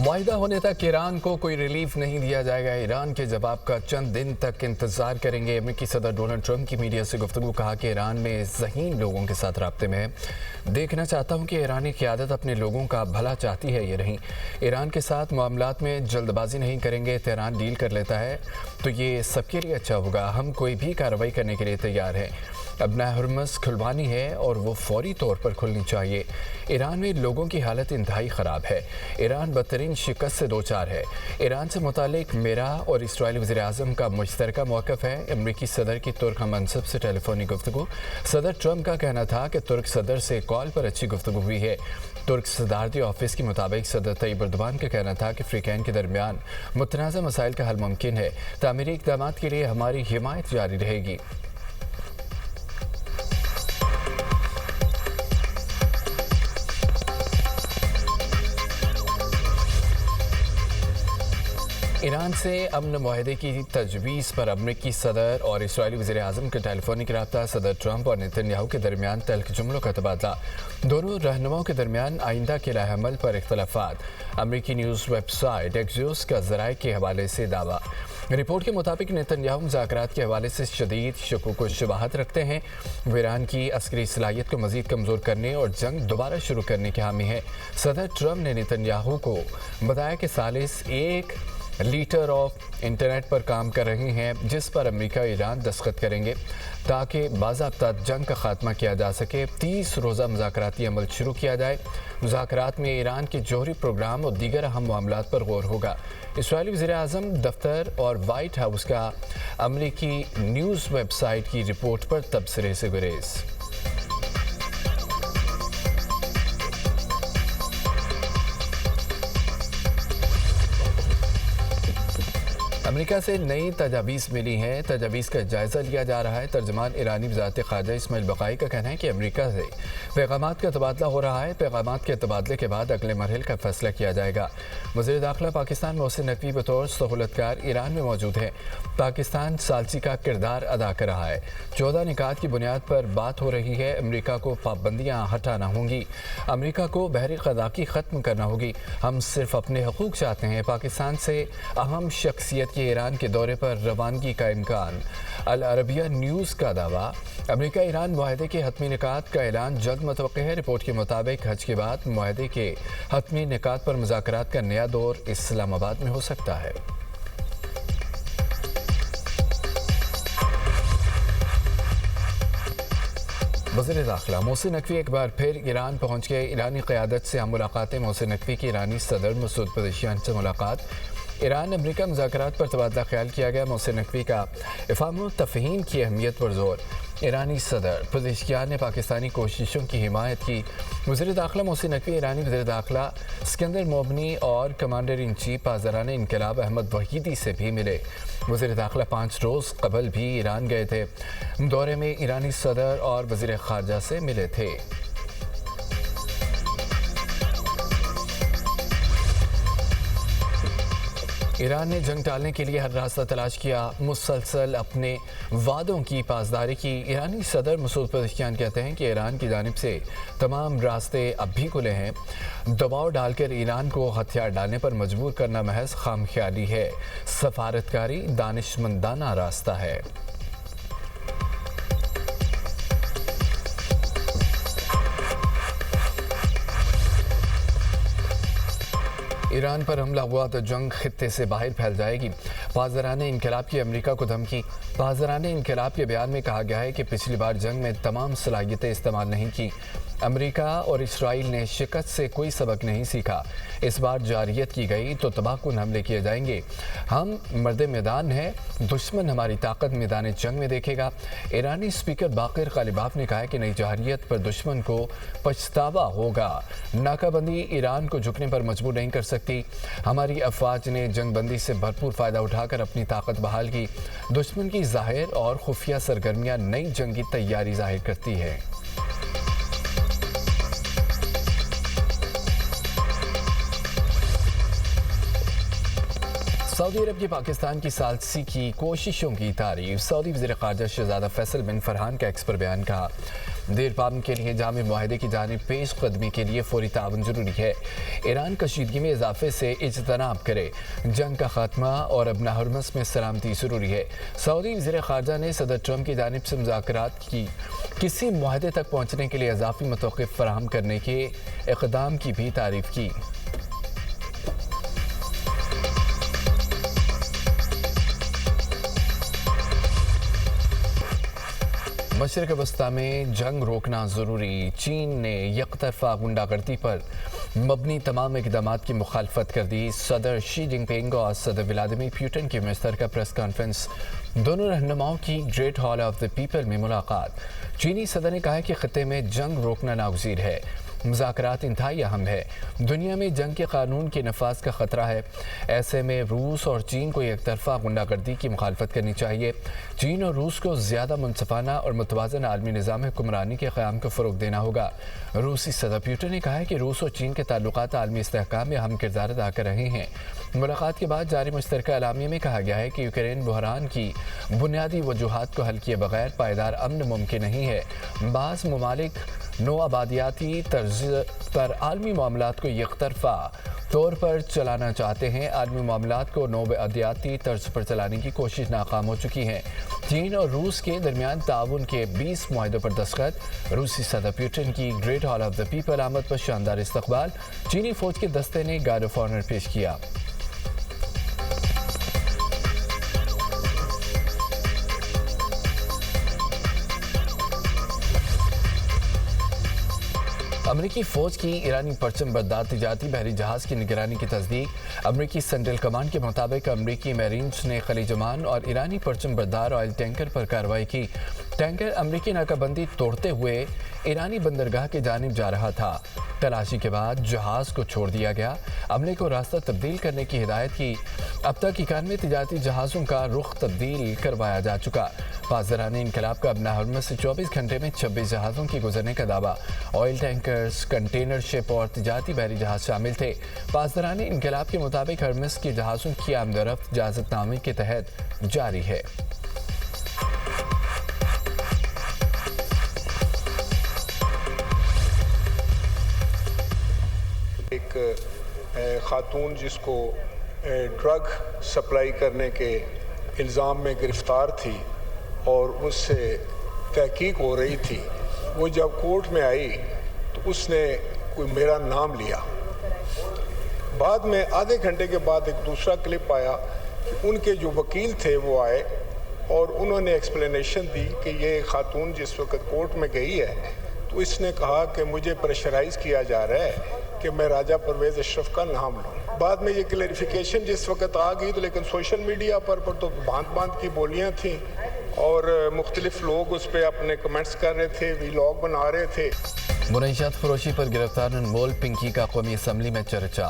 معاہدہ ہونے تک ایران کو کوئی ریلیف نہیں دیا جائے گا۔ ایران کے جواب کا چند دن تک انتظار کریں گے۔ امریکی صدر ڈونلڈ ٹرمپ کی میڈیا سے گفتگو، کہا کہ ایران میں ذہین لوگوں کے ساتھ رابطے میں ہے۔ دیکھنا چاہتا ہوں کہ ایرانی قیادت اپنے لوگوں کا بھلا چاہتی ہے یا نہیں۔ ایران کے ساتھ معاملات میں جلد بازی نہیں کریں گے۔ تہران ڈیل کر لیتا ہے تو یہ سب کے لیے اچھا ہوگا۔ ہم کوئی بھی کارروائی کرنے کے لیے تیار ہیں۔ ابنا ہرمز کھلوانی ہے اور وہ فوری طور پر کھلنی چاہیے۔ ایران میں لوگوں کی حالت انتہائی خراب ہے۔ ایران بدترین شکست سے دوچار ہے۔ ایران سے متعلق میرا اور اسرائیلی وزیر اعظم کا مشترکہ موقف ہے۔ امریکی صدر کی ترک ہم منصب سے ٹیلی فونی گفتگو۔ صدر ٹرمپ کا کہنا تھا کہ ترک صدر سے کال پر اچھی گفتگو ہوئی ہے۔ ترک صدارتی آفس کے مطابق صدر طیب اردوان کا کہنا تھا کہ فریقین کے درمیان متنازع مسائل کا حل ممکن ہے۔ تعمیری اقدامات کے لیے ہماری حمایت جاری رہے گی۔ ایران سے امن معاہدے کی تجویز پر امریکی صدر اور اسرائیلی وزیر اعظم کا ٹیلی فونک رابطہ۔ صدر ٹرمپ اور نیتن یاہو کے درمیان تلخ جملوں کا تبادلہ۔ دونوں رہنماؤں کے درمیان آئندہ کے لائحہ عمل پر اختلافات۔ امریکی نیوز ویب سائٹ ایکزیوس کا ذرائع کے حوالے سے دعویٰ۔ رپورٹ کے مطابق نیتن یاہو مذاکرات کے حوالے سے شدید شکوک و شبہات رکھتے ہیں۔ وہ ایران کی عسکری صلاحیت کو مزید کمزور کرنے اور جنگ دوبارہ شروع کرنے کے حامی ہیں۔ صدر ٹرمپ نے نیتن یاہو کو بتایا کہ ثالث ایک لیٹر آف انٹرنیٹ پر کام کر رہے ہیں، جس پر امریکہ اور ایران دستخط کریں گے تاکہ باضابطہ جنگ کا خاتمہ کیا جا سکے۔ 30 روزہ مذاکراتی عمل شروع کیا جائے۔ مذاکرات میں ایران کے جوہری پروگرام اور دیگر اہم معاملات پر غور ہوگا۔ اسرائیلی وزیر اعظم دفتر اور وائٹ ہاؤس کا امریکی نیوز ویب سائٹ کی رپورٹ پر تبصرے سے گریز۔ امریکہ سے نئی تجاویز ملی ہیں۔ تجاویز کا جائزہ لیا جا رہا ہے۔ ترجمان ایرانی وزارت خارجہ اسماعیل بقائی کا کہنا ہے کہ امریکہ سے پیغامات کا تبادلہ ہو رہا ہے۔ پیغامات کے تبادلے کے بعد اگلے مرحلے کا فیصلہ کیا جائے گا۔ وزیر داخلہ پاکستان محسن نقوی بطور سہولت کار ایران میں موجود ہیں۔ پاکستان ثالثی کا کردار ادا کر رہا ہے۔ 14 نکات کی بنیاد پر بات ہو رہی ہے۔ امریکہ کو پابندیاں ہٹانا ہوں گی۔ امریکہ کو بحری قذاقی ختم کرنا ہوگی۔ ہم صرف اپنے حقوق چاہتے ہیں۔ پاکستان سے اہم شخصیت ایران کے دورے پر روانگی کا امکان۔ العربیہ نیوز کا دعویٰ، امریکہ ایران معاہدے کے حتمی نکات کا اعلان جلد متوقع ہے۔ رپورٹ کے مطابق حج کے بعد معاہدے کے حتمی نکات پر مذاکرات کا نیا دور اسلام آباد میں ہو سکتا ہے۔ وزیر داخلہ محسن نقوی ایک بار پھر ایران پہنچ گئے۔ ایرانی قیادت سے ہم ملاقاتیں۔ محسن نقوی کی ایرانی صدر مسعود پزشکیان سے ملاقات۔ ایران امریکہ مذاکرات پر تبادلہ خیال کیا گیا۔ محسن نقوی کا افہام و تفہیم کی اہمیت پر زور۔ ایرانی صدر پزشکیان نے پاکستانی کوششوں کی حمایت کی۔ وزیر داخلہ محسن نقوی ایرانی وزیر داخلہ اسکندر مومنی اور کمانڈر ان چیف پاسداران انقلاب احمد وحیدی سے بھی ملے۔ وزیر داخلہ 5 روز قبل بھی ایران گئے تھے۔ دورے میں ایرانی صدر اور وزیر خارجہ سے ملے تھے۔ ایران نے جنگ ٹالنے کے لیے ہر راستہ تلاش کیا، مسلسل اپنے وعدوں کی پاسداری کی۔ ایرانی صدر مسعود پزشکیان کہتے ہیں کہ ایران کی جانب سے تمام راستے اب بھی کھلے ہیں۔ دباؤ ڈال کر ایران کو ہتھیار ڈالنے پر مجبور کرنا محض خام خیالی ہے۔ سفارتکاری دانشمندانہ راستہ ہے۔ ایران پر حملہ ہوا تو جنگ خطے سے باہر پھیل جائے گی۔ پاسداران انقلاب کی امریکہ کو دھمکی۔ پاسداران انقلاب کے بیان میں کہا گیا ہے کہ پچھلی بار جنگ میں تمام صلاحیتیں استعمال نہیں کی۔ امریکہ اور اسرائیل نے شکست سے کوئی سبق نہیں سیکھا۔ اس بار جارحیت کی گئی تو تباہ کن حملے کیے جائیں گے۔ ہم مرد میدان ہیں، دشمن ہماری طاقت میدان جنگ میں دیکھے گا۔ ایرانی اسپیکر باقر غالباف نے کہا کہ نئی جارحیت پر دشمن کو پچھتاوا ہوگا۔ ناکہ بندی ایران کو جھکنے پر مجبور نہیں کر سکتی۔ ہماری افواج نے جنگ بندی سے بھرپور فائدہ اٹھا کر اپنی طاقت بحال کی۔ دشمن کی ظاہر اور خفیہ سرگرمیاں نئی جنگی تیاری ظاہر کرتی ہے۔ سعودی عرب کی پاکستان کی ثالثی کی کوششوں کی تعریف۔ سعودی وزیر خارجہ شہزادہ فیصل بن فرحان کا ایکس پر بیان کہا دیر پام کے لیے جامع معاہدے کی جانب پیش قدمی کے لیے فوری تعاون ضروری ہے۔ ایران کشیدگی میں اضافے سے اجتناب کرے، جنگ کا خاتمہ اور ابنا حرمس میں سلامتی ضروری ہے۔ سعودی وزیر خارجہ نے صدر ٹرمپ کی جانب سے مذاکرات کی کسی معاہدے تک پہنچنے کے لیے اضافی متوقف فراہم کرنے کے اقدام کی بھی تعریف کی۔ مشرق وسطی میں جنگ روکنا ضروری، چین نے یک طرفہ غنڈہ گردی پر مبنی تمام اقدامات کی مخالفت کر دی۔ صدر شی جن پنگ اور صدر ولادیمیر پوٹن کی مشترکہ پریس کانفرنس، دونوں رہنماؤں کی great hall of the people میں ملاقات۔ چینی صدر نے کہا کہ خطے میں جنگ روکنا ناگزیر ہے، مذاکرات انتہائی اہم ہے، دنیا میں جنگ کے قانون کے نفاذ کا خطرہ ہے، ایسے میں روس اور چین کو یک طرفہ غنڈہ گردی کی مخالفت کرنی چاہیے۔ چین اور روس کو زیادہ منصفانہ اور متوازن عالمی نظام حکمرانی کے قیام کو فروغ دینا ہوگا۔ روسی صدر پوٹن نے کہا ہے کہ روس اور چین کے تعلقات عالمی استحکام میں اہم کردار ادا کر رہے ہیں۔ ملاقات کے بعد جاری مشترکہ اعلامیہ میں کہا گیا ہے کہ یوکرین بحران کی بنیادی وجوہات کو حل کیے بغیر پائیدار امن ممکن نہیں ہے۔ بعض ممالک نو آبادیاتی طرز پر عالمی معاملات کو یک طرفہ طور پر چلانا چاہتے ہیں۔ عالمی معاملات کو نو آبادیاتی طرز پر چلانے کی کوشش ناکام ہو چکی ہے۔ چین اور روس کے درمیان تعاون کے 20 معاہدوں پر دستخط۔ روسی صدر پوٹن کی great hall of the people آمد پر شاندار استقبال، چینی فوج کے دستے نے گارڈ آف آنر پیش کیا۔ امریکی فوج کی ایرانی پرچم بردار تجارتی بحری جہاز کی نگرانی کی تصدیق۔ امریکی سینٹرل کمانڈ کے مطابق امریکی میرینز نے خلیج عمان اور ایرانی پرچم بردار آئل ٹینکر پر کارروائی کی۔ ٹینکر امریکی ناکہ بندی توڑتے ہوئے ایرانی بندرگاہ کی جانب جا رہا تھا۔ تلاشی کے بعد جہاز کو چھوڑ دیا گیا، عملے کو راستہ تبدیل کرنے کی ہدایت کی۔ اب تک 91 تجارتی جہازوں کا رخ تبدیل کروایا جا چکا۔ پاسداران انقلاب کا ابنا حرمس سے 24 گھنٹے میں 26 جہازوں کی گزرنے کا دعویٰ۔ آئل ٹینکرز، کنٹینر شپ اور تجارتی بحری جہاز شامل تھے۔ پاسداران انقلاب کے مطابق ہرمس کے جہازوں کی آمد و رفت اجازت نامے کے تحت جاری ہے۔ ایک خاتون جس کو ڈرگ سپلائی کرنے کے الزام میں گرفتار تھی اور اس سے تحقیق ہو رہی تھی، وہ جب کورٹ میں آئی تو اس نے کوئی میرا نام لیا۔ بعد میں آدھے گھنٹے کے بعد ایک دوسرا کلپ آیا کہ ان کے جو وکیل تھے وہ آئے اور انہوں نے ایکسپلینیشن دی کہ یہ خاتون جس وقت کورٹ میں گئی ہے تو اس نے کہا کہ مجھے پریشرائز کیا جا رہا ہے کہ میں راجہ پرویز اشرف کا نام لوں۔ بعد میں یہ کلیریفیکیشن جس وقت آ گئی تو لیکن سوشل میڈیا پر تو باندھ کی بولیاں تھیں اور مختلف لوگ اس پہ اپنے کمنٹس کر رہے تھے، ویلاگ بنا رہے تھے۔ منشیات فروشی پر گرفتار انمول پنکی کا قومی اسمبلی میں چرچا۔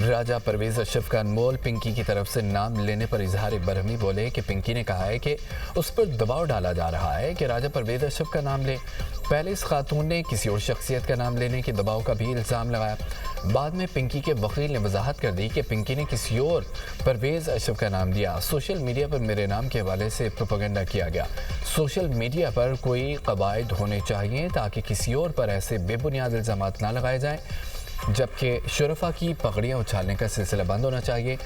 راجہ پرویز اشرف کا انمول پنکی کی طرف سے نام لینے پر اظہار برہمی بولے کہ پنکی نے کہا ہے کہ اس پر دباؤ ڈالا جا رہا ہے کہ راجہ پرویز اشرف کا نام لے۔ پہلے اس خاتون نے کسی اور شخصیت کا نام لینے کے دباؤ کا بھی الزام لگایا۔ بعد میں پنکی کے وکیل نے وضاحت کر دی کہ پنکی نے کسی اور پرویز اشرف کا نام لیا۔ سوشل میڈیا پر میرے نام کے حوالے سے پروپیگنڈا کیا گیا۔ سوشل میڈیا پر کوئی قواعد ہونے چاہیے تاکہ کسی اور پر ایسے بے بنیاد الزامات نہ لگائے جائیں، جبکہ شرفا کی پگڑیاں اچھالنے کا سلسلہ بند ہونا چاہیے۔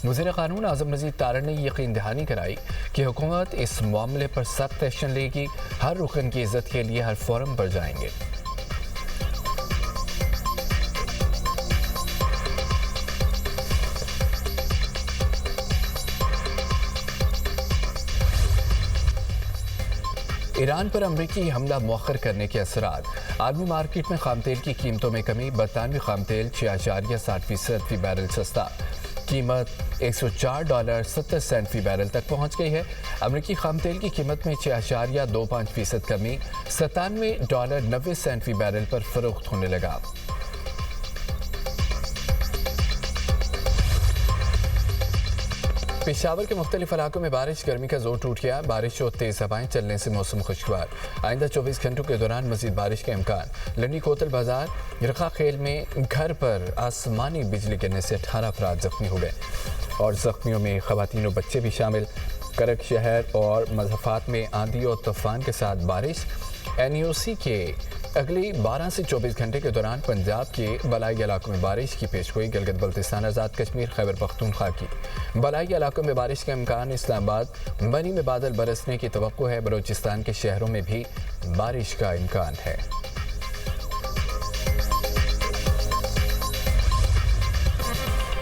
وزیر قانون اعظم مزید طارڑ نے یقین دہانی کرائی کہ حکومت اس معاملے پر سخت ایکشن لے گی، ہر رکن کی عزت کے لیے ہر فورم پر جائیں گے۔ ایران پر امریکی حملہ مؤخر کرنے کے اثرات۔ عالمی مارکیٹ میں خام تیل کی قیمتوں میں کمی، برطانوی خام تیل 6.60% فی بیرل سستا، قیمت $104.70 فی بیرل تک پہنچ گئی ہے۔ امریکی خام تیل کی قیمت میں 6.25% کمی، $97.90 فی بیرل پر فروخت ہونے لگا۔ پشاور کے مختلف علاقوں میں بارش، گرمی کا زور ٹوٹ گیا۔ بارش اور تیز ہوائیں چلنے سے موسم خوشگوار، آئندہ 24 گھنٹوں کے دوران مزید بارش کا امکان۔ لنڈی کوتل بازار رقا خیل میں گھر پر آسمانی بجلی گرنے سے 18 افراد زخمی ہو گئے اور زخمیوں میں خواتین و بچے بھی شامل۔ کرک شہر اور مضافات میں آندھی اور طوفان کے ساتھ بارش، NUC کے اگلے 12 سے 24 گھنٹے کے دوران پنجاب کے بالائی علاقوں میں بارش کی پیشگوئی گلگت بلتستان آزاد کشمیر خیبر پختونخوا کی بالائی علاقوں میں بارش کا امکان اسلام آباد بنی میں بادل برسنے کی توقع ہے بلوچستان کے شہروں میں بھی بارش کا امکان ہے